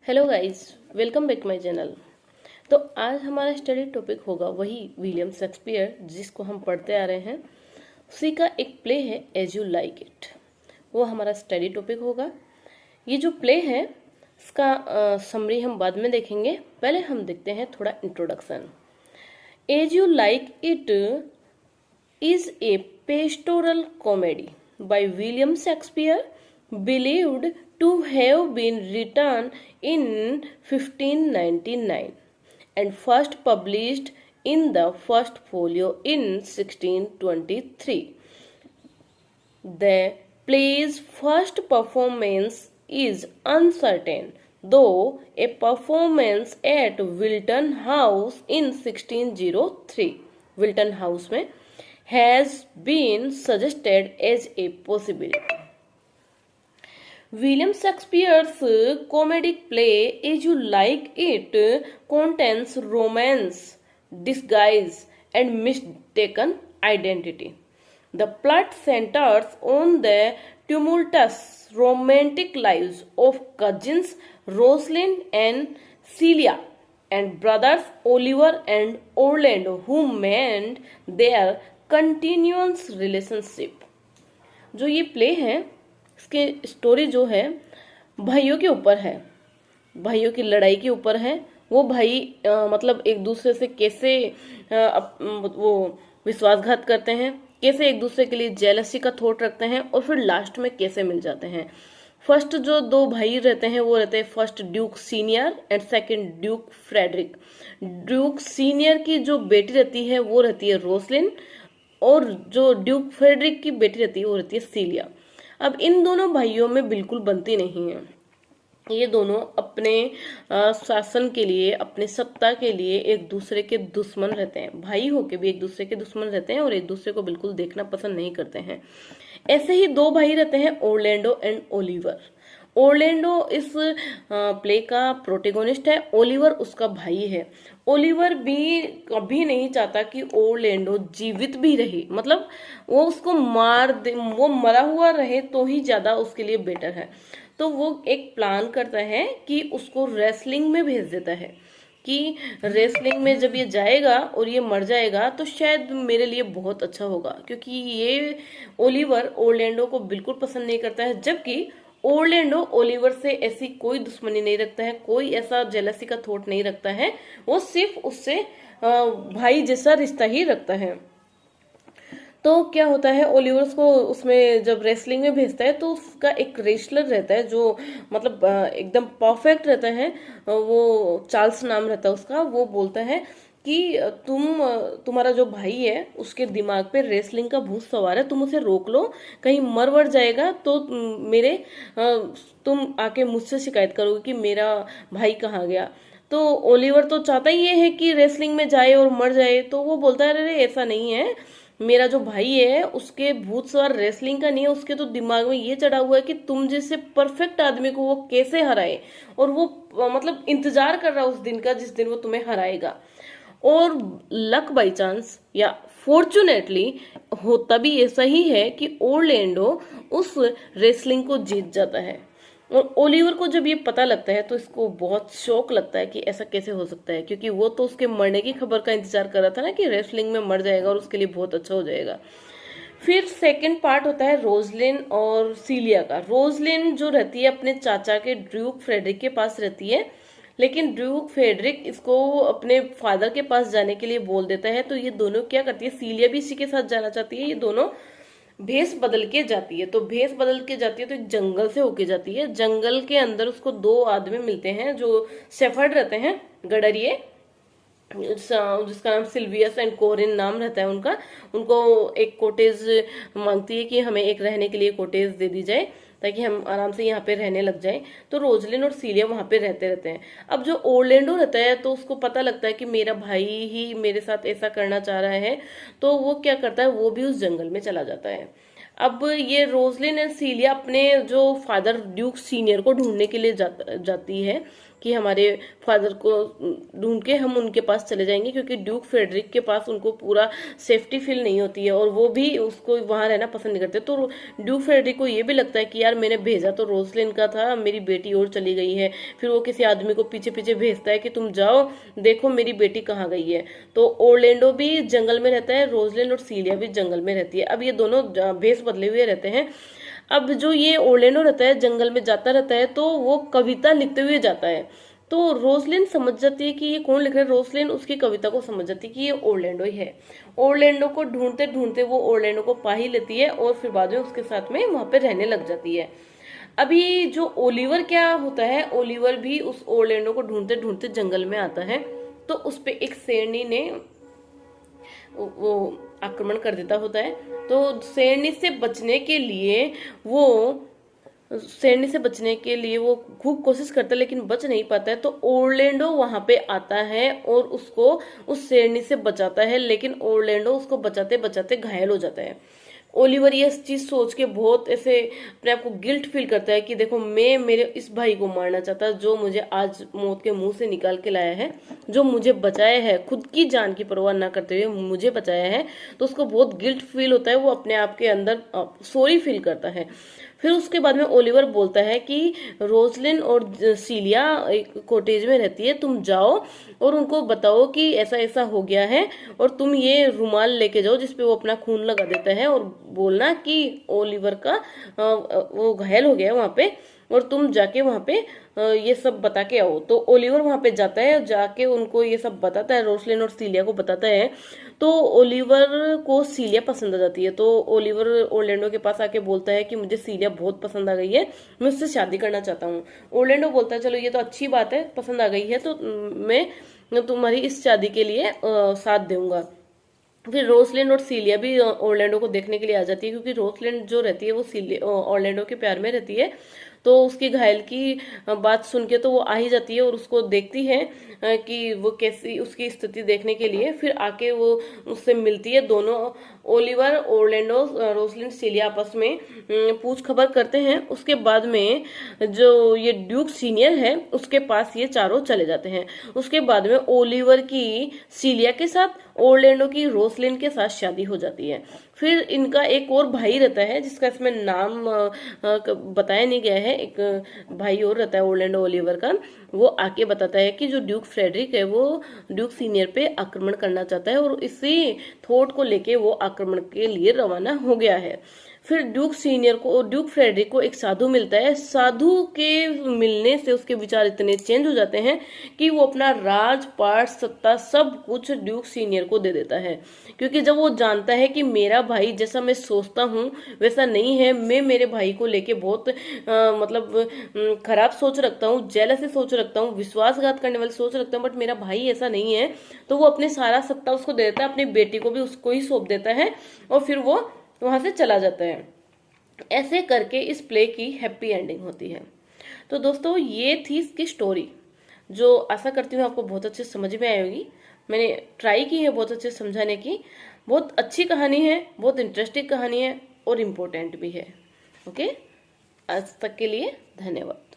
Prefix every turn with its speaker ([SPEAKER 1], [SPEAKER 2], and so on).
[SPEAKER 1] Hello guys, welcome back my channel. तो आज हमारा स्टडी टॉपिक होगा वही विलियम शेक्सपियर जिसको हम पढ़ते आ रहे हैं। उसी का एक प्ले है एज यू लाइक इट, वो हमारा स्टडी टॉपिक होगा। ये जो प्ले है इसका समरी हम बाद में देखेंगे, पहले हम देखते हैं थोड़ा introduction. As you like it is a pastoral comedy by William Shakespeare, believed to have been written in 1599 and first published in the first folio in 1623. The play's first performance is uncertain, though a performance at Wilton House in 1603 Wilton House में has been suggested as a possibility. William Shakespeare's comedic play As You Like It contains romance, disguise, and mistaken identity. The plot centers on the tumultuous romantic lives of cousins Rosalind and Celia and brothers Oliver and Orlando, who mend their continuous relationship. जो ये play है इसके story जो है भाइयों के ऊपर है, भाइयों की लड़ाई के ऊपर है। वो भाई मतलब एक दूसरे से कैसे वो विश्वासघात करते हैं, कैसे एक दूसरे के लिए जेलसी का थॉट रखते हैं और फिर लास्ट में कैसे मिल जाते हैं। फर्स्ट जो दो भाई रहते हैं वो रहते हैं first Duke Senior and second Duke Frederick. Duke Senior की जो बेटी रहती है वो रहती है रोसलिन और जो ड्यूक फ्रेडरिक की बेटी रहती है वो रहती है सीलिया। अब इन दोनों भाइयों में बिल्कुल बनती नहीं है। ये दोनों अपने शासन के लिए, अपने सत्ता के लिए एक दूसरे के दुश्मन रहते हैं। भाई होके भी एक दूसरे के दुश्मन रहते हैं और एक दूसरे को बिल्कुल देखना पसंद नहीं करते हैं। ऐसे ही दो भाई रहते हैं ओरलैंडो एंड ओलिवर। ओरलैंडो इस प्ले का प्रोटेगोनिस्ट है, ओलिवर उसका भाई है। ओलिवर भी कभी नहीं चाहता कि ओरलैंडो जीवित भी रहे, मतलब वो उसको मार दे, वो मरा हुआ रहे तो ही ज्यादा उसके लिए बेटर है। तो वो एक प्लान करता है कि उसको रेसलिंग में भेज देता है कि रेसलिंग में जब ये जाएगा और ये मर जाएगा तो शायद मेरे लिए बहुत अच्छा होगा, क्योंकि ये ओलिवर ओरलैंडो को बिल्कुल पसंद नहीं करता है, जबकि ओरलैंडो ओलिवर से ऐसी कोई दुश्मनी नहीं रखता है, कोई ऐसा जेलसी का थॉट नहीं रखता है। वो सिर्फ उससे भाई जैसा रिश्ता ही रखता है। तो क्या होता है, ओलिवर को उसमें जब रेसलिंग में भेजता है तो उसका एक रेसलर रहता है जो मतलब एकदम परफेक्ट रहता है, वो चार्ल्स नाम रहता है उसका। वो बोलता है कि तुम्हारा जो भाई है उसके दिमाग पे रेसलिंग का भूत सवार है, तुम उसे रोक लो, कहीं मर वर जाएगा तो तुम आके मुझसे शिकायत करोगे कि मेरा भाई कहाँ गया। तो ओलिवर तो चाहता ही ये है कि रेसलिंग में जाए और मर जाए, तो वो बोलता है अरे ऐसा नहीं है, मेरा जो भाई है उसके भूत सवार रेसलिंग का नहीं है, उसके तो दिमाग में ये चढ़ा हुआ है कि तुम जैसे परफेक्ट आदमी को वो कैसे हराए, और वो मतलब इंतजार कर रहा है उस दिन का जिस दिन वो तुम्हें हराएगा। और लक बाई चांस या फॉर्चुनेटली होता भी ऐसा ही है कि ओरलैंडो उस रेसलिंग को जीत जाता है। और ओलिवर को जब ये पता लगता है तो इसको बहुत शौक लगता है कि ऐसा कैसे हो सकता है, क्योंकि वो तो उसके मरने की खबर का इंतजार कर रहा था ना कि रेसलिंग में मर जाएगा और उसके लिए बहुत अच्छा हो जाएगा। फिर सेकंड पार्ट होता है रोजलिन और सीलिया का। रोजलिन जो रहती है अपने चाचा के ड्यूक फ्रेडरिक के पास रहती है, लेकिन ड्यूक फ्रेडरिक इसको अपने फादर के पास जाने के लिए बोल देता है। तो ये दोनों क्या करती है, सीलिया भी इसी के साथ जाना चाहती है। ये दोनों भेस बदल के जाती है। तो भेस बदल के जाती है तो एक जंगल से होके जाती है। जंगल के अंदर उसको दो आदमी मिलते हैं जो शेफर्ड रहते हैं, गडरिए, जिसका नाम सिल्वियस एंड कोरिन नाम रहता है उनका। उनको एक कोटेज मांगती है कि हमें एक रहने के लिए कोटेज दे दी जाए ताकि हम आराम से यहाँ पे रहने लग जाए। तो रोजलिन और सीलिया वहां पे रहते रहते हैं। अब जो ओरलैंडो रहता है तो उसको पता लगता है कि मेरा भाई ही मेरे साथ ऐसा करना चाह रहा है, तो वो क्या करता है, वो भी उस जंगल में चला जाता है। अब ये रोजलिन एंड सीलिया अपने जो फादर ड्यूक सीनियर को ढूंढने के लिए जाती है। कि हमारे फादर को ढूंढ के हम उनके पास चले जाएंगे, क्योंकि ड्यूक फ्रेडरिक के पास उनको पूरा सेफ्टी फील नहीं होती है और वो भी उसको वहां रहना पसंद नहीं करते। तो ड्यूक फ्रेडरिक को ये भी लगता है कि यार मैंने भेजा तो रोजलिन का था, मेरी बेटी और चली गई है। फिर वो किसी आदमी को पीछे पीछे भेजता है कि तुम जाओ देखो मेरी बेटी कहाँ गई है। तो ओरलैंडो भी जंगल में रहता है, रोजलिन और सीलिया भी जंगल में रहती है। अब ये दोनों भेस बदले हुए रहते हैं। अब जो ये ओरलैंडो रहता है जंगल में जाता रहता है तो वो कविता लिखते हुए जाता है। तो रोजलिन समझ जाती है कि ये कौन लिख रहा है। रोजलिन उसकी कविता को समझ जाती है कि ये ओरलैंडो ही है। ओरलैंडो को ढूंढते ढूंढते वो ओरलैंडो को पा ही लेती है और फिर बाद में उसके साथ में वहां पे रहने लग जाती है। अभी जो ओलिवर क्या होता है, ओलिवर भी उस ओरलैंडो को ढूंढते ढूंढते जंगल में आता है। तो उस पे एक शेरनी ने वो आक्रमण कर देता होता है। तो शेरनी से बचने के लिए वो खूब कोशिश करता है लेकिन बच नहीं पाता है। तो ओरलैंडो वहां पे आता है और उसको उस शेरनी से बचाता है, लेकिन ओरलैंडो उसको बचाते बचाते घायल हो जाता है। ओलिवर ये चीज सोच के बहुत ऐसे अपने आप को गिल्ट फील करता है कि देखो मैं मेरे इस भाई को मारना चाहता, जो मुझे आज मौत के मुंह से निकाल के लाया है, जो मुझे बचाया है, खुद की जान की परवाह ना करते हुए मुझे बचाया है। तो उसको बहुत गिल्ट फील होता है, वो अपने आप के अंदर सॉरी फील करता है। फिर उसके बाद में ओलिवर बोलता है कि रोजलिन और सीलिया एक कॉटेज में रहती है, तुम जाओ और उनको बताओ कि ऐसा ऐसा हो गया है, और तुम ये रुमाल लेके जाओ जिसपे वो अपना खून लगा देता है, और बोलना कि ओलिवर का वो घायल हो गया है वहां पे, और तुम जाके वहां पे ये सब बता के आओ। तो ओलिवर वहां पे जाता है, जाके उनको ये सब बताता है, रोजलिन और सीलिया को बताता है। तो ओलिवर को सीलिया पसंद आ जाती है। तो ओलिवर ओरलैंडो के पास आके बोलता है कि मुझे सीलिया बहुत पसंद आ गई है, मैं उससे शादी करना चाहता हूँ। ओरलैंडो बोलता है चलो ये तो अच्छी बात है, पसंद आ गई है तो मैं तुम्हारी इस शादी के लिए साथ दूंगा। फिर रोजलिन और सीलिया भी ओरलैंडो को देखने के लिए आ जाती है, क्योंकि रोजलिन जो रहती है वो ओरलैंडो के प्यार में रहती है। तो उसकी घायल की बात सुन के तो वो आ ही जाती है और उसको देखती है कि वो कैसी उसकी स्थिति देखने के लिए। फिर आके वो उससे मिलती है। दोनों ओलिवर, ओरलैंडो, रोजलिन, सीलिया आपस में पूछ खबर करते हैं। उसके बाद में जो ये ड्यूक सीनियर है उसके पास ये चारों चले जाते हैं। उसके बाद में ओलिवर की सीलिया के साथ, ओरलैंडो की रोजलिन के साथ शादी हो जाती है। फिर इनका एक और भाई रहता है जिसका इसमें नाम बताया नहीं गया है, एक भाई और रहता है ओरलैंडो ओलिवर का। वो आके बताता है कि जो ड्यूक फ्रेडरिक है वो ड्यूक सीनियर पे आक्रमण करना चाहता है, और इसी थॉट को लेके वो आक्रमण के लिए रवाना हो गया है। फिर ड्यूक फ्रेडरिक को एक साधु मिलता है। साधु के मिलने से उसके विचार इतने चेंज हो जाते हैं कि वो अपना राजपाट, सत्ता, सब कुछ ड्यूक सीनियर को दे देता है। क्योंकि जब वो जानता है कि मेरा भाई जैसा मैं सोचता हूँ वैसा नहीं है, मैं मेरे भाई को लेके बहुत खराब सोच रखता हूँ, जेलसी सोच रखता हूँ, विश्वासघात करने वाली सोच रखता हूँ, बट मेरा भाई ऐसा नहीं है। तो वो अपने सारा सत्ता उसको दे देता है, अपनी बेटी को भी उसको ही सौंप देता है, और फिर वो वहां से चला जाता है। ऐसे करके इस प्ले की हैप्पी एंडिंग होती है। तो दोस्तों ये थी इसकी स्टोरी, जो आशा करती हूँ आपको बहुत अच्छे समझ में आई होगी। मैंने ट्राई की है बहुत अच्छे समझाने की। बहुत अच्छी कहानी है, बहुत इंटरेस्टिंग कहानी है और इम्पोर्टेंट भी है। ओके, आज तक के लिए धन्यवाद।